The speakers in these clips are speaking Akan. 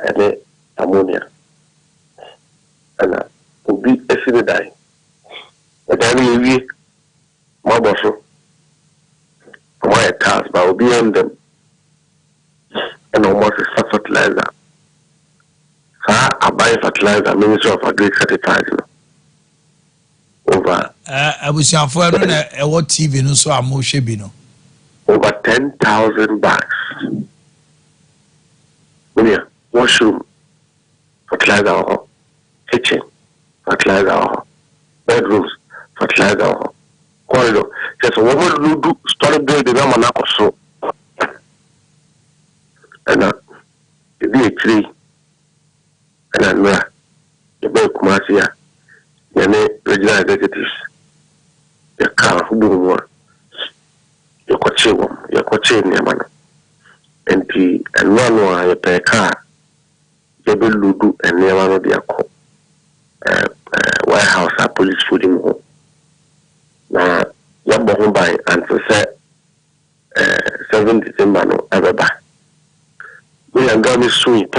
and ammonia. And will be a city die. And then we Maboso. My task, but will be on them. And almost a fertilizer. So I buy fertilizer, Ministry of Agriculture certified. Over. I was young for what TV no so I'm no. Over 10,000 bags. Yeah, washroom, fertilizer, kitchen, fertilizer, bedrooms, fertilizer, corridor. Just a woman who do storage build the Ramanako so. And it be a tree. And I'm there. The boy Kumasia, the regional executives, the car who do more. Your coach, Yaman. And one why a pair car, they will do and never know their warehouse or police food in home. Now, you're born by and to say 7 December no ever back. We are going to sweet.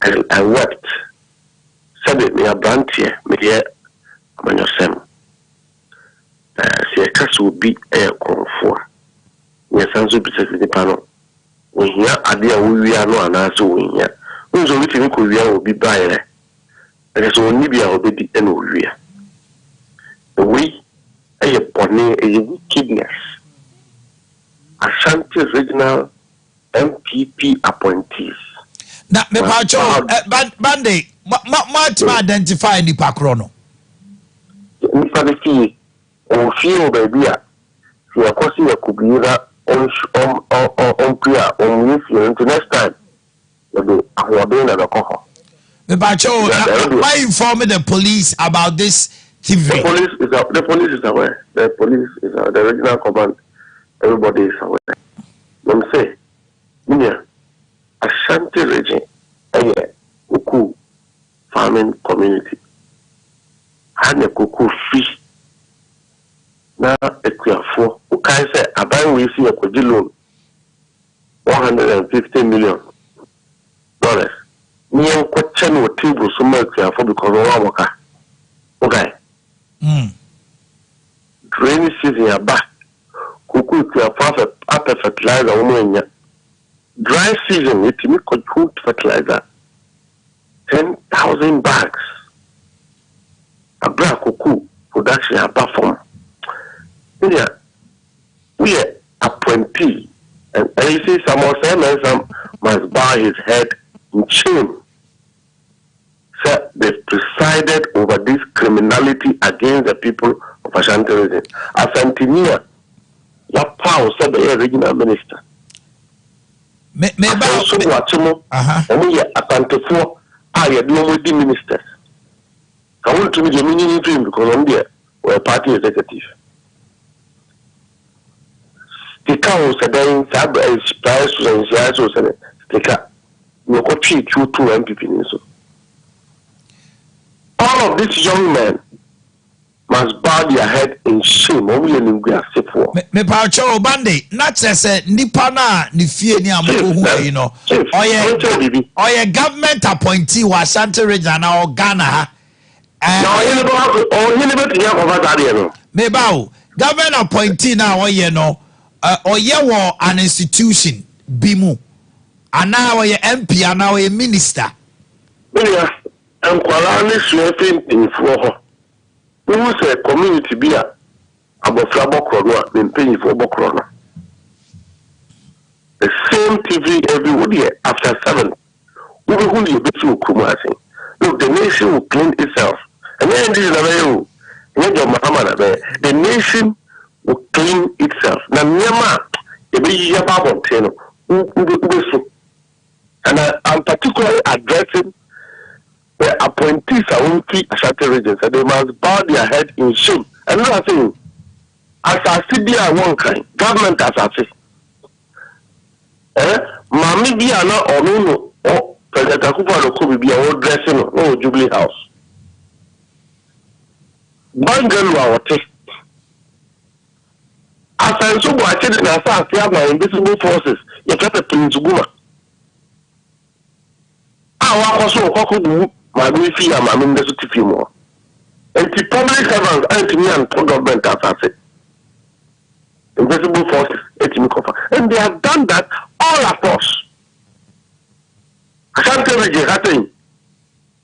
I wept. Said it, me a brand here, me here, I'm your son. See, a castle will be a comfort. Yes, I'm so busy the panel. When here, Ade we are no answer when here. When so we think we will be by there. There is only be our baby and we are. The way a pony a wickedness. Ashanti regional MPP appointees. Now, me pacho, Bande, what identify the Pacrono? Nipa the fee, or feel baby. We are causing a kubira on prayer on influence next time. The alcohol. Me pacho, why inform the police about this TV? The police is aware. The police is aware. The regional command. Everybody is aware. Let me say, Minya, Ashanti region, Kuku farming community, and a Kuku fish. Now, a clear for Ukai say, I buy we see a Koji loan $150 million. Me and question what table so much for because of our car. Okay. Drainage season are back. Kuku to a fertilizer woman. Dry season, it me could fertilizer 10,000 bags. A black kuku production a perform. Yeah, we are appointee, and you see some must bow his head in shame. So they presided over this criminality against the people of Ashanti region. Asantinia, La Pao said the regional minister. We are Asantifo, I are doing with the ministers. I want to be the meaning dream because I'm there, we're a party executive. The cow said, then Sab is price and Siaso said, take up. You could treat you 2 MPP. All of these young men must bow their head in shame. Only in India, safe for me. Pacho Bande, not as a Nipana, Nifie, you know, or a government appointee was Santa Regina or Ghana. Mebao, government appointee now, you know. Or ye were an institution, Bimu, and now you're MP, and now a minister. Yeah, and Kualani sweating in for we will say community beer about Flabokrono, been paying for Bokrono. The same TV every year after 7. We will only be through Kumasi. Look, the nation will clean itself. And then this is the nation will clean itself. Now, Myanmar, and I'm particularly addressing the appointees are only Ashanti regions, and they must bow their head in shame. Another thing, as I see there one kind, government as I see. Mami be ana or no, President Akufa could be a dressing no Jubilee House. Bangal our taste. As I so watching in Asa, my invisible forces, you kept a Prince Buma. wa so kokudu ma go fi ama me ndeso tifi mo enti public servants anti me and government assassin invisible forces etimi kofa and they have done that all across Asante region hatin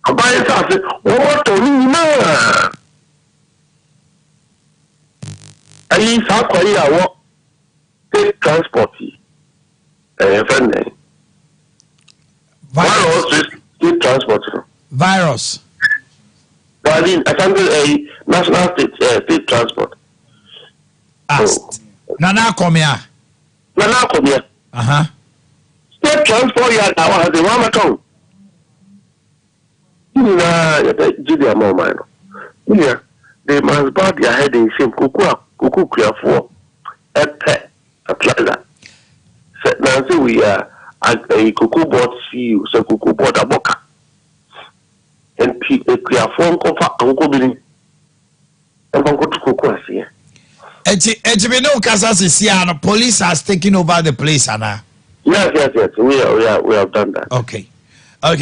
abaye say what to ni na ayi sa kwari awo take transport friend virus state transport virus but in Asante national state transport Nana Komia. State transport yard now has a Ramaton. Julia Momano. Yeah, they must bow their head in shame. Cuckoo clear for a pet, a plaza. Nancy, we are a cuckoo board CEO, so cuckoo board a boca. And a clear phone cover Uncle Billy. And go to cuckoo here. Ejibino Kasas Siano, police has taken over the place, Anna. Yes. We have done that. Okay. So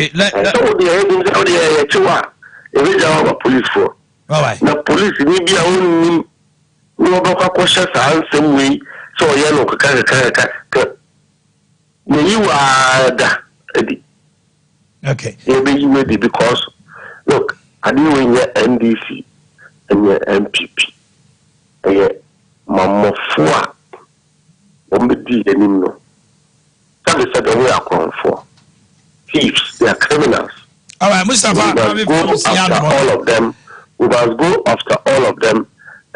the police for. All right. The police need be only no questions and same way. So yellow you are the okay. You ready because look, I do in your NDC and your MPP. Mamofua Ombedi Enimno. That is the way I come for. Thieves, they are criminals. All right, Mustafa, we must go after all of them. We must go after all of them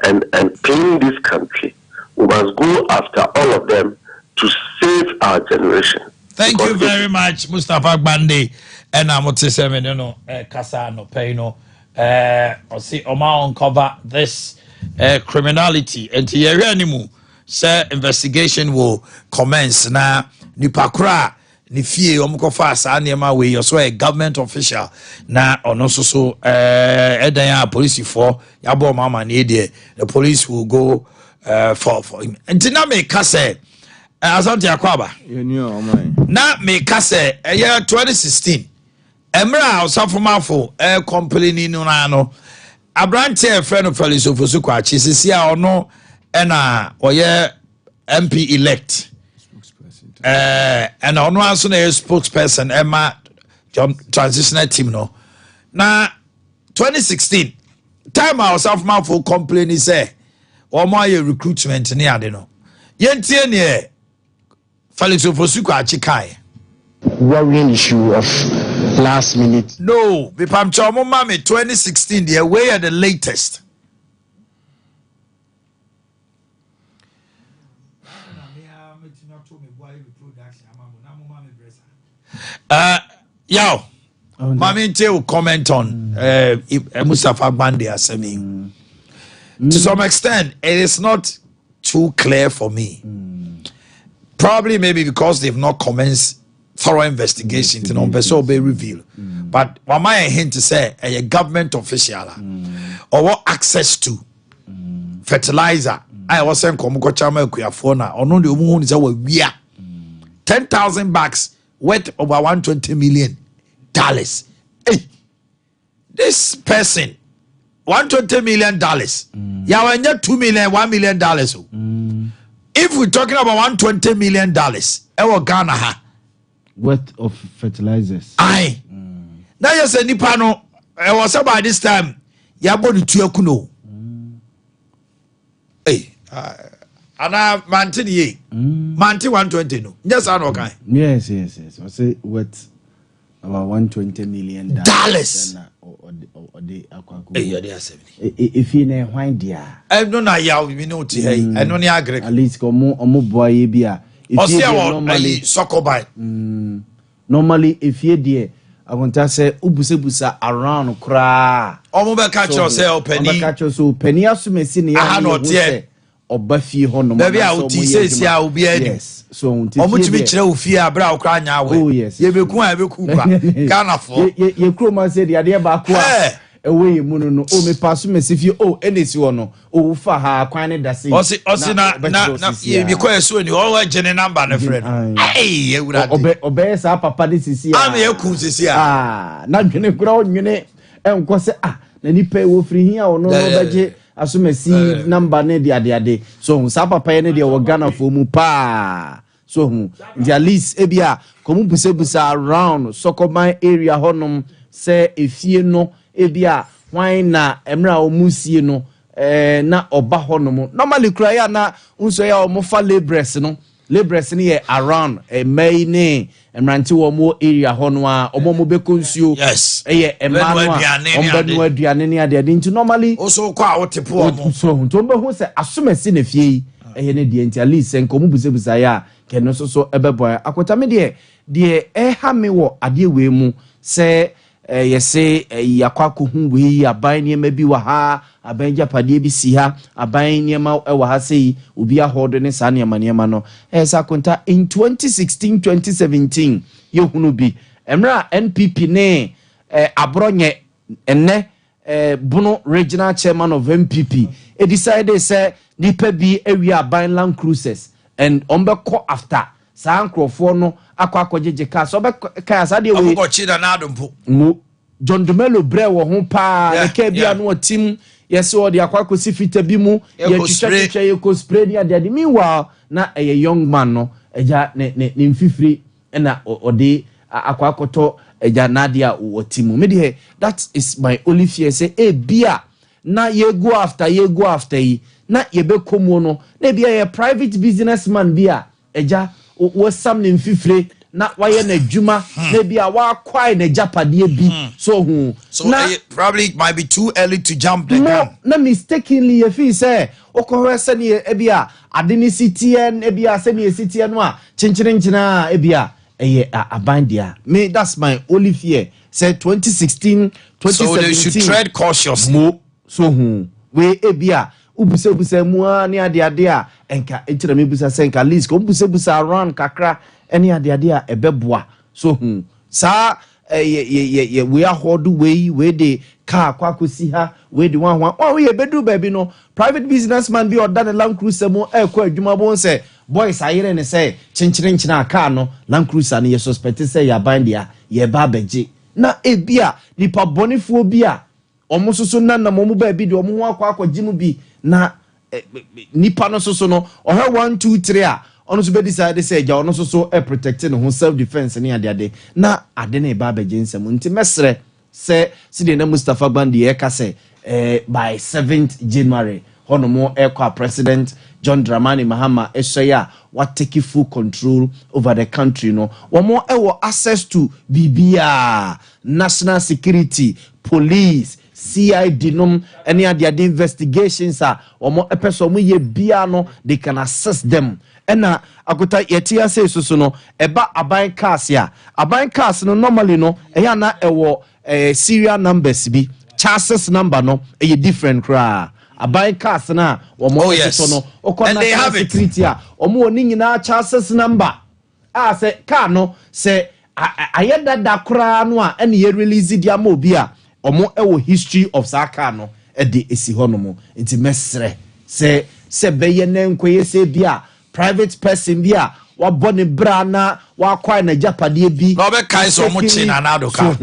and clean this country. We must go after all of them to save our generation. Thank you very much, Mustafa Bande. And I'm to say, Kasa no pay no. See, Oma uncover this. Criminality and the say investigation will commence now. Nipakra ni fie omkofa sa niema we you so a government official na ono so edan police for yabo mama na the police will go for him. Ntina me ka say Asante Akwaba na me ka say 2016 emra osafomafo complain no na no Abrante friend of Felix Ofosu-Kwakye sisi a ono na oye MP elect and ono aso na spokesperson Emma transitional team no na 2016 time our self for complain say omo aye recruitment ni ade no yentie ne Felix Ofosu-Kwakye kai worrying issue of last minute. No, Bipam Chomo Mami 2016, the way at the latest. Yaw, Mami will comment on Mustafa Bande Asemi. To some extent, it is not too clear for me. Probably maybe because they've not commenced thorough investigation to know so be revealed. But what my hint to say a government official or what access to fertilizer. I was saying come go chama kuyafona or no the woman is our we are 10,000 bags worth over $120 million. Hey, this person $120 million. Yeah, when you $2 million, $1 million. If we're talking about $120 million, our Ghana ha. Worth of fertilizers. Aye. Now you say Nipano, I was about this time. Yabon to Yakuno. Hey, and I mantin ye. Manti 120 no. Yes, I know kind. Yes. I say worth about $120 million. Or the aqua. Hey, they are 70. If you know why dear. I don't know how we know to hey. I know the agree. At least come more boy bia. Normally, soccer by. Normally, if you dear, I want to say, ubusebusa around cra. Omoba catch yourself, penny. Catch yourself, penny. Asume sini. I not yet. Or Buffy Honor. Maybe I would say, I will be yes. So, much which you fear, brow crying away. Oh, yes. You be cool, Ghana for your crew must say the idea about away mu no o me pass me sifie o enesi wo no o fa ha kwan ne da sei osi na ye kwa eso ni o wa gene number na friend hey ewurade obe sa papa de sisi a me yakun sisi na dwene kura onwene enko se na nipa wo firi hia wo no beje asomasi number ne de ade so sa papa ye ne de wo Ghana fo mu pa so hu the list ebia komu busebusa around Sokoban area honom se efie no ebia hwan na emra omusie no na oba honom normally kura ya na unso ya omofa laborers no ye around May ne emranti wo mo area hono a omo be konsuo yes emanu ombenu aduane ne ade nti normally oso kwa wotepo omo so nto be hu se asomasi na fie ne de nti at least enko mu busebusa ya keno so ebebo akota me de ha me wo ade we mu se yese yakwako hu we aban ne ma bi wa ha aban japade bi si ha aban ne ma wa ha sei obi ahodo ne sa ne ma no sa konta in 2016-2017 yehunu bi emra NPP ne abronye enne Bono regional chairman of MPP decided say nipa bi area aban Land Cruisers and ombeko after sa nkrofo no akwajeje ka so be ka sa de we chi na adompo John Dumelo bre wo ho pa ne ka bia no team yes o de akwakosi fita bi mu ye twitwa ye ko spray ni ade meanwhile na a young man no eja ne mfifiri na ode akwakoto eja nadia wo team me de that is my only fear say bia na ye go after yi na ye be komu no na bia ye private businessman bia eja wo sam ne mfifire na waye na djuma na bia wa kwai na japade bi so probably it might be too early to jump the gun na mistakenly ye feel say okohwe se ne bia ade ne ctn bia se ne ctn no a chinchirinchina bia eye abandia me that's my only fear say 2016 2017 so they should tread cautiously so we bia ubusebusa mu ani ade a enka enchira me busa se enka list ko ubusebusa around kakra any ade a ebeboa so sa ye we ahodu we de car kwakosi ha we de wan we bedu baby no private businessman bi oda ne Land Cruiser mu ekọ adwuma bon se boys ayere ne say chinchirinchina car no Land Cruiser ne ye suspect say ya bandia ye ba beje na ebia nipa bonifuo bia omo soso na mo ba bi de omo ho akwajimu bi na nipa no soso no ohe 1 2 3 a ono so be decide say ja ono so protecting no self defense ni ade na ade na ba beje nsem nti mesre se sidi na Mustafa Bandi e ka say by 7th January hono mo ekwa President John Dramani Mahama esoya what take full control over the country no wo mo ewo access to BBA national security police CID nom any ade investigations are omo epeso mo ye bia no they can assess them ena akota yetia say so no eba aban cars ya aban cars no normally no eya na ewo serial numbers bi chassis number no e different cra aban cars na omo so no okona security a omo oni nyina chassis number say car no say ayeda da kra no a ene ye release dia ma obi a omo ewo history of saka no e de esi hono nti mesre se beye na nkoye se bia private person bia wa bone bra na wa kwai na japade bi no be kai so mo chi na nado ka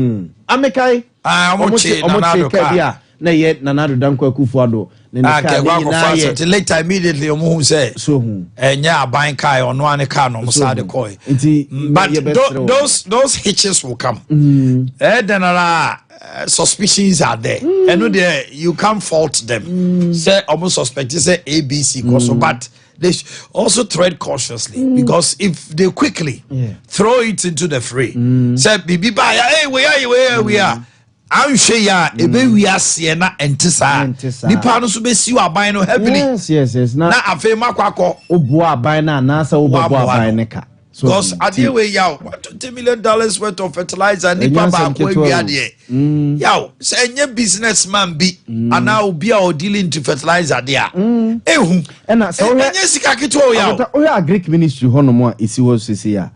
amekai omo chi na nado ka bia na ye na nado danko akufu ado na ka na ye later immediately omo hu say so enya aban kai ono ane ka no mo sa de koi but those hitches will come denara suspicions are there and there you can't fault them say almost suspect say ABC cause but they also tread cautiously because if they quickly throw it into the fray say bibi ba hey we are I'm sure ya ebe we are siena entisa nipa no so be siwa aban no heavily yes na afema kwakọ obo aban na na sa obo aban ne ka because Ade Akye Yaw $20 million worth of fertilizer nipa ba ko awia de yaw say nye businessman bi ana obi a o dealing to fertilizer de a ehu na so enye sika kito o yaw o ya agric ministry hono mo isi wo sisi ya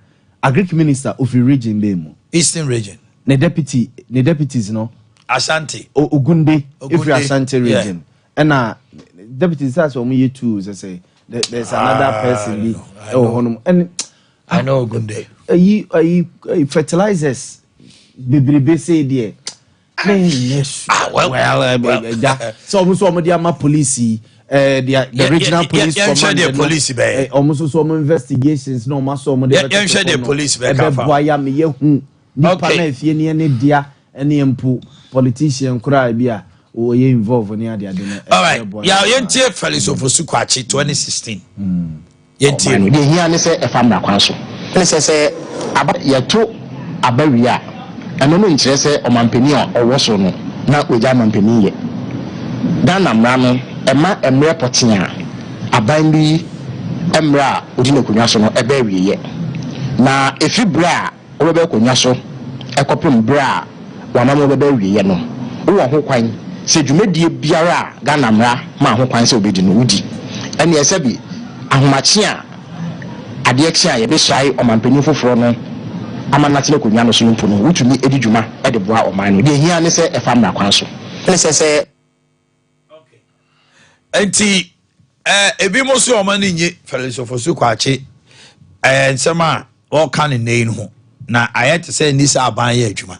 agric minister of the region be mu eastern region ne deputies no Ashanti. Ogunde. If you Ashanti region. And deputy says for me too, say there's another person. And I know Ogunde. Fertilizers. Bibi say there. Well, some the police, the regional police command, police be almost some investigations. No, mass some the police be. Okay. If you any dia any politician cry bia or you involved in the all right. Yeah, yentie Felix Ofosu-Kwakye 2016. Yentie. The here say a family kwanso. Say about yeto abawia. And no interest Omanhene Yaw or was no na oja Omanhene ye. Dan amra no ema emre potia aban bi emra odi na konwa so no ebe wiye. Na efi bra obebe konwa so ekopem bra wana mo bebe wiye no. Wo ho kwan se dwumadie biara Ghana amra ma ho kwan se obedi no udi. Ene ese bi ahomache a Ade Akye a ye be swai Omanhene foforo no amanatine ko nwa no so mpo no wutumi edi dwuma e de boa oman no de hia ne se e famra kwan so ne se okay enti ebi mo so oman nye Felix Ofosu-Kwakye nsema o kan ne ho na ayete se ni sa aban ye adwuma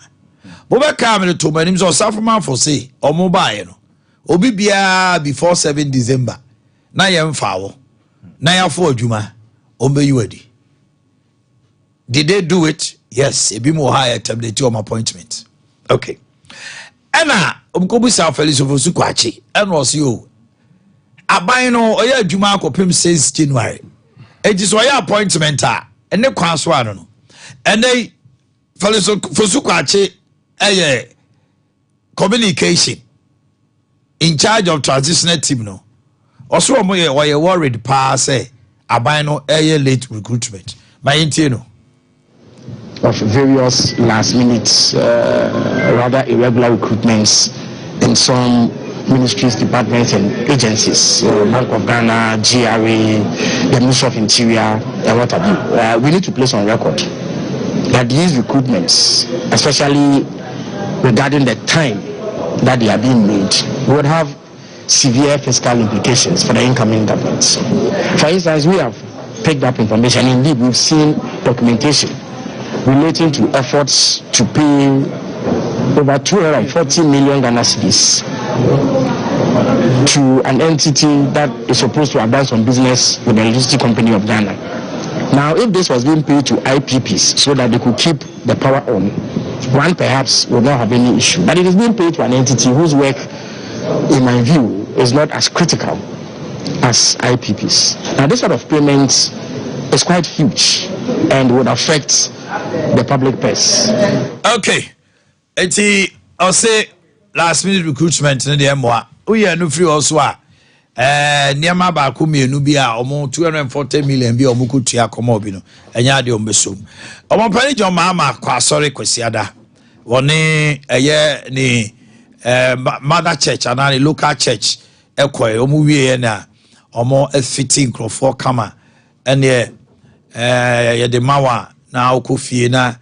bo be ka me to manim so safman for say omo baaye no obi bia before 7 December na ye mfa wo na ya fo adwuma o be yiwadi. Did they do it? Yes, a bit more higher tablet on appointment. Okay. Anna, Umkobusa Felix Ofosu-Kwakye, and was you. Abino, or your Juma Kopim says January. It is why appointment are, and the Kwanswano. And they Felix Ofosu-Kwakye, communication in charge of transitional team. No, also, why you worried, pa say, Abino, late recruitment. My intino. Of various last minute, rather irregular recruitments in some ministries, departments, and agencies, Bank of Ghana, GRA, the Ministry of Interior, and what have you. We need to place on record that these recruitments, especially regarding the time that they are being made, would have severe fiscal implications for the incoming government. For instance, we have picked up information, indeed we've seen documentation relating to efforts to pay over 240 million Ghana cedis to an entity that is supposed to have done some business with the electricity company of Ghana. Now, if this was being paid to IPPs so that they could keep the power on, one perhaps would not have any issue. But it is being paid to an entity whose work, in my view, is not as critical as IPPs. Now, this sort of payment is quite huge and would affect the public purse. Okay. I'll say last minute recruitment in the MWA. We are no free also. Niama ba kumi enubia omo 240 million bi omo kutua komobino. Enya de ombesom. Omo pani John Mama kwa sorry kwesiada. Woni ni mother church and local church ekwoy omo wie na omo fitting crofo kama ene ye de mawa na okofie na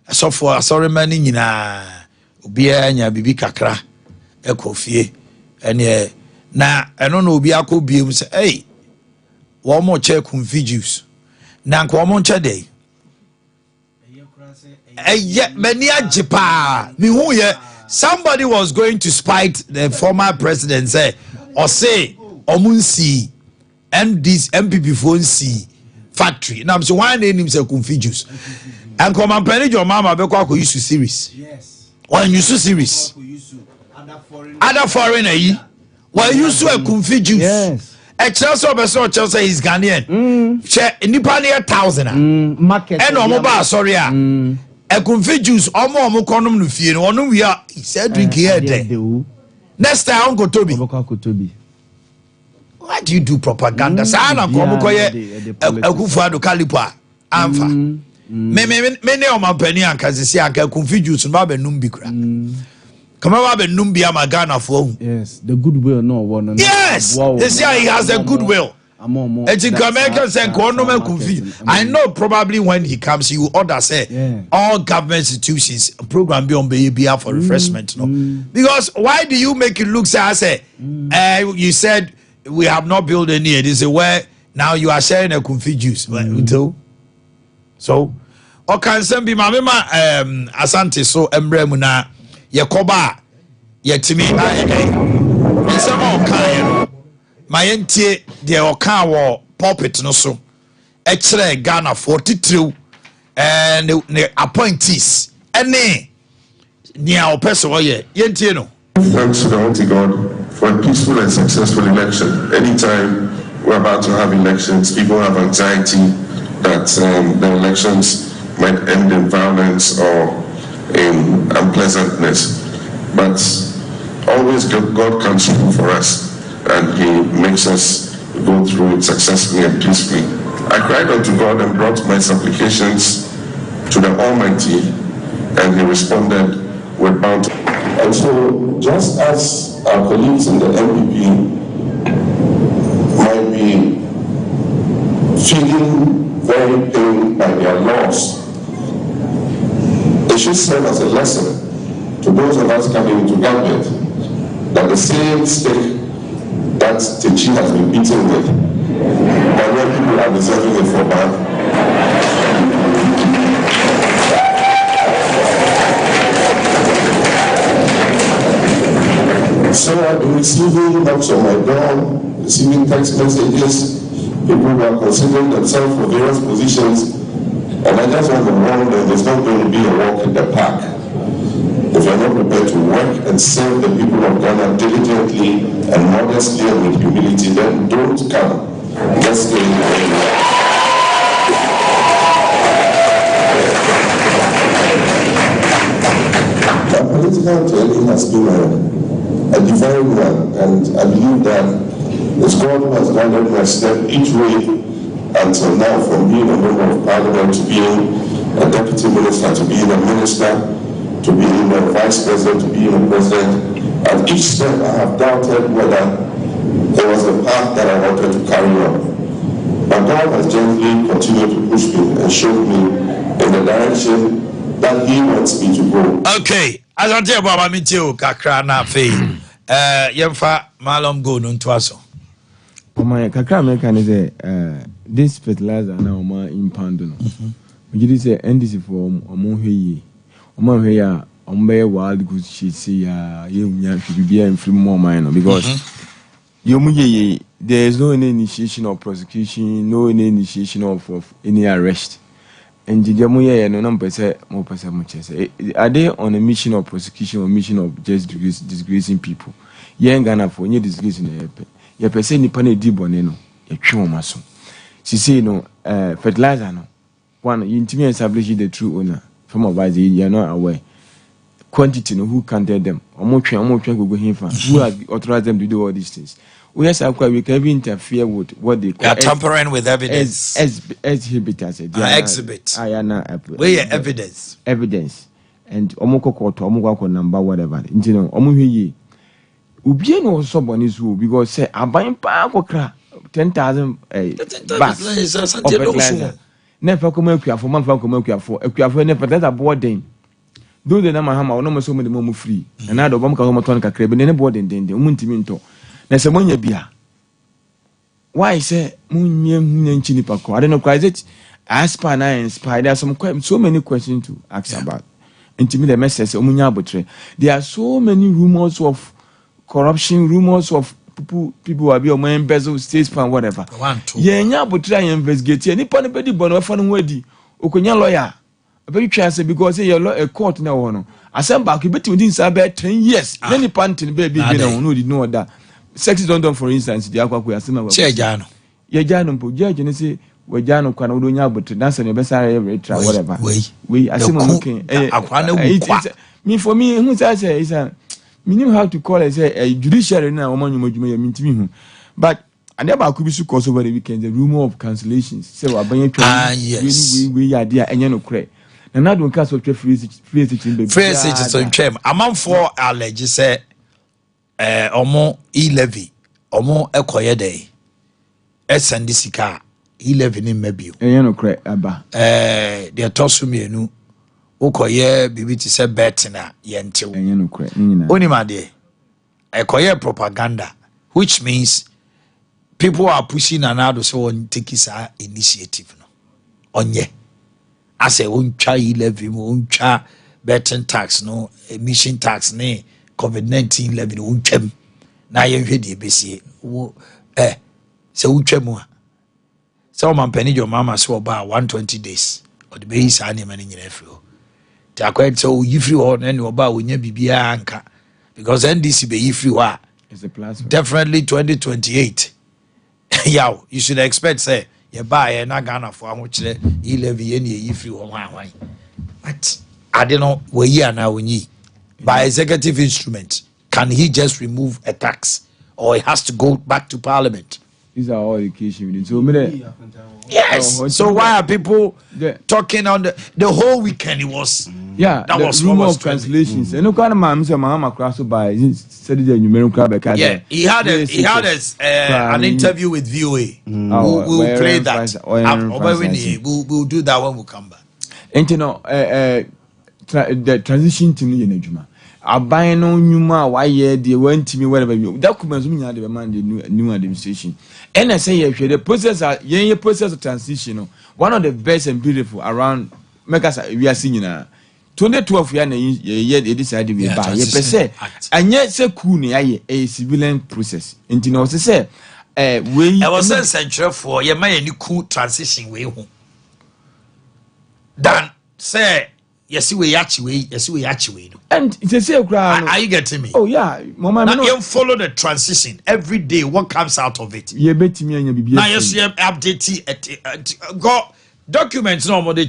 asofo asori mani nyina obi anya bibi kakra ekofie ene na eno na obi akobiem se hey wo mo che confuse na nko mo nche dey many ajipa mi hu ye somebody was going to spite the former president say or say omunsi MDs MPP phone see factory now so why name him say confuse and come and penny your mama be kwa use series yes when you series other foreign yi when you so confuse yes a Chelsea person Chelsea is Ghanaian share nipa near 1,000 market and omo ba sorry a confuse omo konom no fie no ono we are he said drink here there next time Uncle Toby why do you do propaganda sana komo koye Akufo-Addo Kalipo amfa me ne o mampani ankasisi anka confuse no ba benum bi kura come over benum bi ama Ghana for yes the goodwill no one yes wow. This year he has a goodwill I know probably when he comes, you order say all government institutions program be on baby for refreshment. No, because why do you make it look say you said we have not built any? It is a where now you are sharing a coffee juice. So, or can some be my Asante so embremuna Yakoba yetimi some more kind. My entie the Okawa pulpit no so. Actually, Ghana 42 and the appointees. Any near person, yentie no. Thanks to the Almighty God for a peaceful and successful election. Anytime we're about to have elections, people have anxiety that the elections might end in violence or in unpleasantness. But always God comes through for us, and He makes us go through it successfully and peacefully. I cried unto God and brought my supplications to the Almighty, and He responded with bounty. And so, just as our colleagues in the MPP might be feeling very pained by their loss, it should serve as a lesson to those of us coming into government that the same stick that Techi has been beaten with, but when people are deserving it for back. So I've been receiving knocks on my door, receiving text messages, people who are considering themselves for various positions, and I just want to warn them there's not going to be a walk in the park. If you're not prepared to work and serve the people of Ghana diligently and modestly and with humility, then don't come. Just stay where you are. My political journey has been a divine one, and I believe that it's God who has guided my step each way until now, from being a member of parliament to being a deputy minister to being a minister, to being a vice president, to being a president. At each step I have doubted whether there was a path that I wanted to carry on. But God has gently continued to push me and showed me in the direction that He wants me to go. Okay, as I tell Baba Mitio Kakra na fe yemfa malom go no ntoaso. My Kakra American is this fertilizer now ma impound no. We say NDC for omonhwe Omanhene Yaw ombe wild good shit say ya unya bibia and free more mine because there is no any initiation of prosecution, no any initiation of any arrest. And the Jamuya no number say more person much say are they on a mission of prosecution or mission of just disgracing people? Yen Ghana for any disgrace in the air. Ya per se ni pane di boneno ya twa maso. She say no fertilizer no one you intimate establish the true owner. Some of us you are not aware. Quantity no who counted them. Who has authorized them to do all these things? We can even interfere with what they call tampering with evidence. Exhibitors. Exhibit. Where evidence. Evidence. And omoko number whatever. You know, omuhiye. Ubie no someone is who because say abayin pa kokra 10,000 bags of fertilizer. Never come up for man from come up for never that a boarding. Do the number hammer, no so many more free. And I don't come to a crab and any boarding then the Muntiminto. Nasamonia Bia. Why say Munyam Chinipaco? I don't know, quite it. Aspan I inspired. There are so many questions to ask about. And to me, the message Omunya Botre. There are so many rumors of corruption, rumors of people will be on my embezzle, state fund, whatever. Yeah, but try and investigate. Any panipedi bono for wedi. Okonya lawyer. A very chance because a court now one. I sent back you bet within about 10 years. Any pantin baby no did know that. Sex is done for instance, the aqua asima. Chejano. Ye jano po judge and say we jano can odonya but dance and best every try whatever. We assume looking. Me for me, who says is a we knew how to call it a judiciary now among you. But I never could be so close over the weekend, the rumor of cancellations. So yes. We are there and you know credit. And I don't cancel free citizens on term. Among 4 alleges say omo e-levy, omo ekoye day. send sika 11 in maybe no correct aba the toss me no okoye bibi ti say bet na yentew no correct nyina onima de ekoye propaganda, which means people are pushing another so on take his initiative no onye as a uncha 11 uncha betting tax no emission tax ne COVID-19 11 unchem na ye hwe de besie wo se untwem a se o man pani jo mama so ba 120 days or the be isa ne mani nyina free o ti akwet so yifri ho na ne oba wonya bibia anka because NDC be yifri ho is the plus definitely 2028 yaw you should expect say ye buy na Ghana for aho kire 11 ye ne yifri ho hwan but I don't know where you are now by executive instrument. Can he just remove a tax or it has to go back to parliament? These are all education. So yes. So why are people talking on the whole weekend? It was that was rumor of translations. And no kind of man say Mahama Kraso by said the numerical back. Yeah, he had an interview with VOA. We'll play that. We'll do that when we come back. And you know, the transition to me in Ejuma. Abaye no nyuma why they went to me whatever documents me had the man the new administration. And I say the process process of transition one of the best and beautiful around make us we are seeing now 2012 year they decided we buy per se and yet say cool a civilian process and you know say we I was central for your man any cool transition way home dan say yes we actually and it's a are you getting me? Oh yeah, mama now you follow the transition every day what comes out of it you bet me and you now you update go documents no more they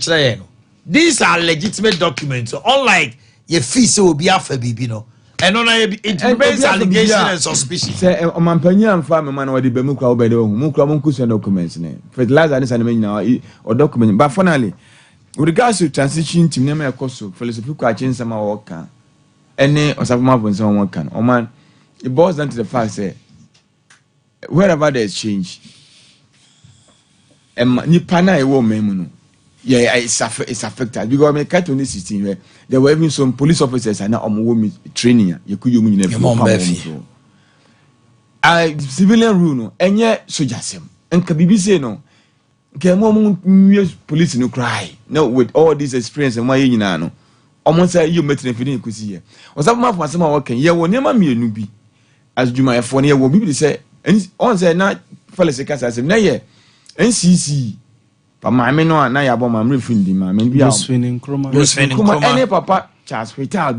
these are legitimate documents unlike your fees will be after bibi no and on it remains allegation and suspicion say omampanya and farm man what the bemukra obedo mu kra mon kusu documents ne fertilizer and sanema nyina or document but finally with regards to transition team name ekoso philosophical action sama worker any osafuma bonso one can o man it boils down to the fact say wherever there is change nipa na e wo memu no yeah it's affected because me cat on this 16 where there were even some police officers and omo training you could you nyina civilian rule no enye sojasem enka bibi say no police no cry no with all this experience and why you know almost say you met in kusi here or some of my working yeah one never me no be as do my phone here will be say on say na fellow say na yeah NCC but my men no na ya bomb am refunding my men be any papa Charles without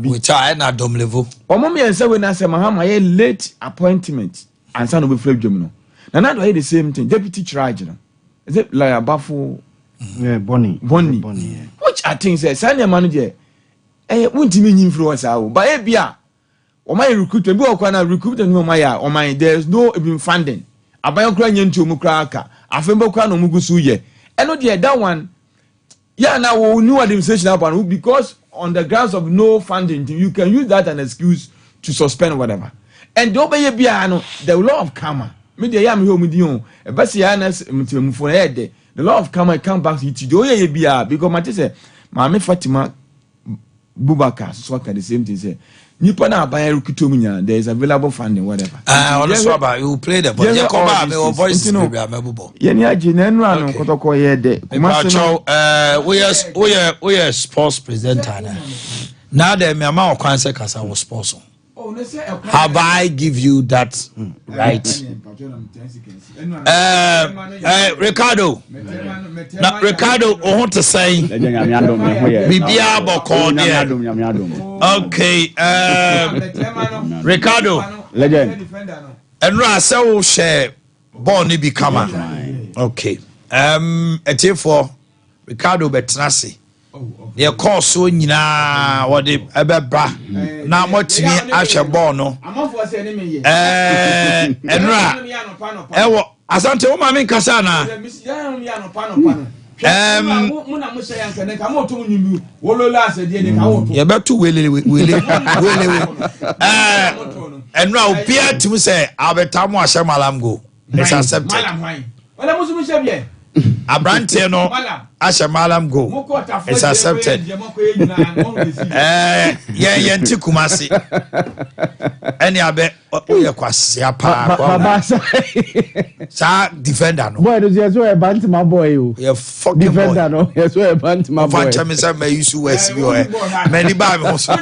na dom level omo me say we na say Mahama late appointment and son be flip jom no na do the same thing deputy charge no. Is it like a baffle? Yeah, Bonnie. Yeah. Which I think says, Sanya manager, won't mean influence out. But Abia, or my recruitment, no Maya, or my there's no even funding. A biocranian to Mukraka, a Fembokan Mugusuye. And not yet that one. Yeah, now new administration up because on the grounds of no funding, you can use that as an excuse to suspend whatever. And don't be Biano, the law of karma. Media yam home with you. A Bassianas for head. The law of karma come back to you because my say, Mammy Fatima Bubaka, Swaka, the same thing say. Nipana buy Rukutumina, there is available funding, whatever. You play the voice in Yenya General Kotoko we are sports presenter now. The Mama Kwanse Kasa was sponsor. Have I give you that right? Ricardo. Now, Ricardo, I want to say, okay, Ricardo, and Russell share Bonnie become okay. A for Ricardo Betrasi. They call so nyina what the ebebra na motimi ahwe ball no enra ewo asante wo ma me nkasa na ye betu wele enra obia tim say abetamu ahye malam go it's accepted Wala musu shabye. Abrante no Asha Malam go. It's accepted. Yeah, nti Kumasi. Any abe oye kwasi apa. Sa defender no. Boy, there's a bant my boy. Yeah, fucking defender no. Yes, we bant my boy. Fancha me say me use West yo. Many ba me so.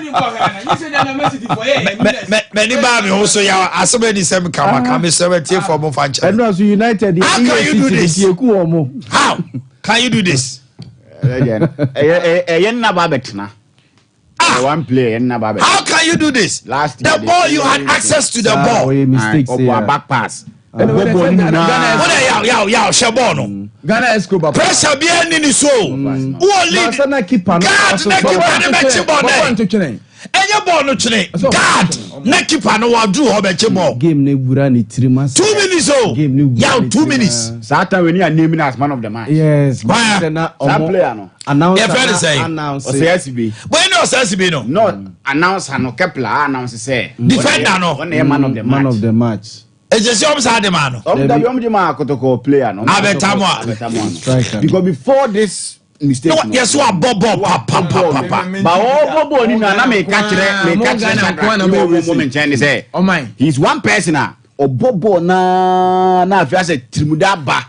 Many ba me so ya asome ni say me come say me tie for mo Fancha. And also United. How can you do this? How can you do this? One player, how can you do this? The ball, you had access to the ball. Back pass. Ghana Escobar. Pressure be any so. Who lead? God, Enya ball no chene. God, na keeper no wa do obeche ball. Game ne bura ni 3 months. 2 minutes oh. Yeah, 2 minutes. Sata when you are naming as man of the match. Yes. That player no. Announce. Announce. CSB. When no CSB no. No, announce no Kepler announce say. Defender no. One man of the match. Man of the match. Ejesi omsa de man no. The man kotoko player no. Abetamwa. Because before this mistake. No, yes, what bobo papa. But all bobo ni na me catch say. Oh my. He's one person o bobo na afia say trimuda ba.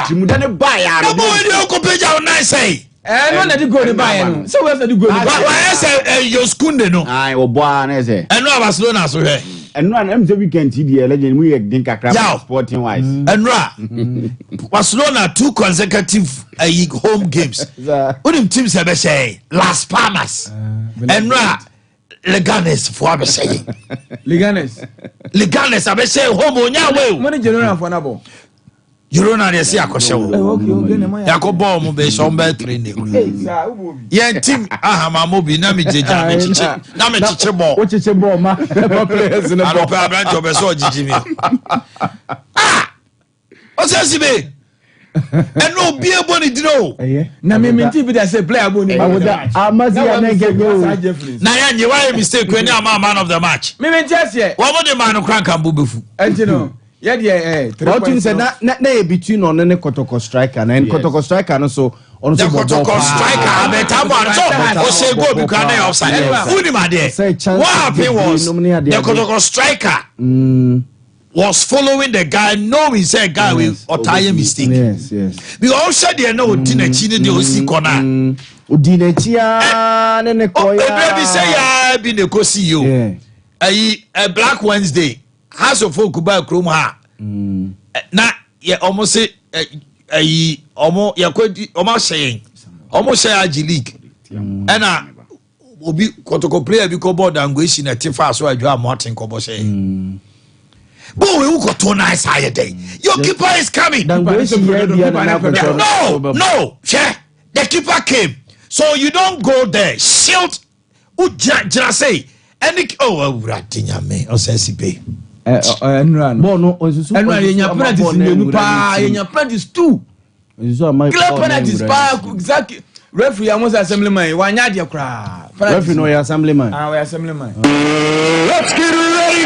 Trimuda ne ba ya. No boy dey ko peja o nice say. No na di go dey buy no. So we say di go dey buy. Why say your skunde no. Ai obo na say. Eno Barcelona so here. And no am say weekend the legend we think kakra sporting wise. Enra Barcelona 2 consecutive home games. Unim teams have say Las Palmas. Enra Leganes for be say. Leganes have say home onya we. Money general for na ball. Girona dey see akoshe wo. Okay. Yakobo mo be so be training. Yen team ahama mo bi na me jeja me chiche. Na me chiche ball. O chiche ball ma. Players in the ball. Alo pa branch be so jiji mi. O se sibe. Eno bi e boni dino. Na me menti bi dey say player boni. Amazi ya na get go. Na ya nyi why mistake when am man of the match. Me menti ase. Wo mo de man no kran kan bubefu. Enti no. Yeah, but you say na between on any Kotoko striker and Kotoko striker no so on the Kotoko striker betamo so o say go because na offside. Who ni ma there? What happened was the Kotoko striker was following the guy knowing say guy will otaye mistake. Yes. Because said there no Odinachi ni dey osi corner. Odinachi a ne koya. Baby say ya be the co-CEO. A Black Wednesday. House of folk ba krom ha na ye almost say omo ye kwadi omo say agi league na obi kotoko player bi ko board and go isi na tifa so adwa Martin ko bo say but we go to nice higher day your keeper is coming no che the keeper came so you don't go there shield u jira say any uratinya me o sense be Enran. Bono osusu. Enran yenya penalties menu pa yenya penalties 2. Osusu ama. Clear penalties pa exactly. Referee amos assemblyman wanya de kra. Referee no assemblyman. We assemblyman. Let's get ready.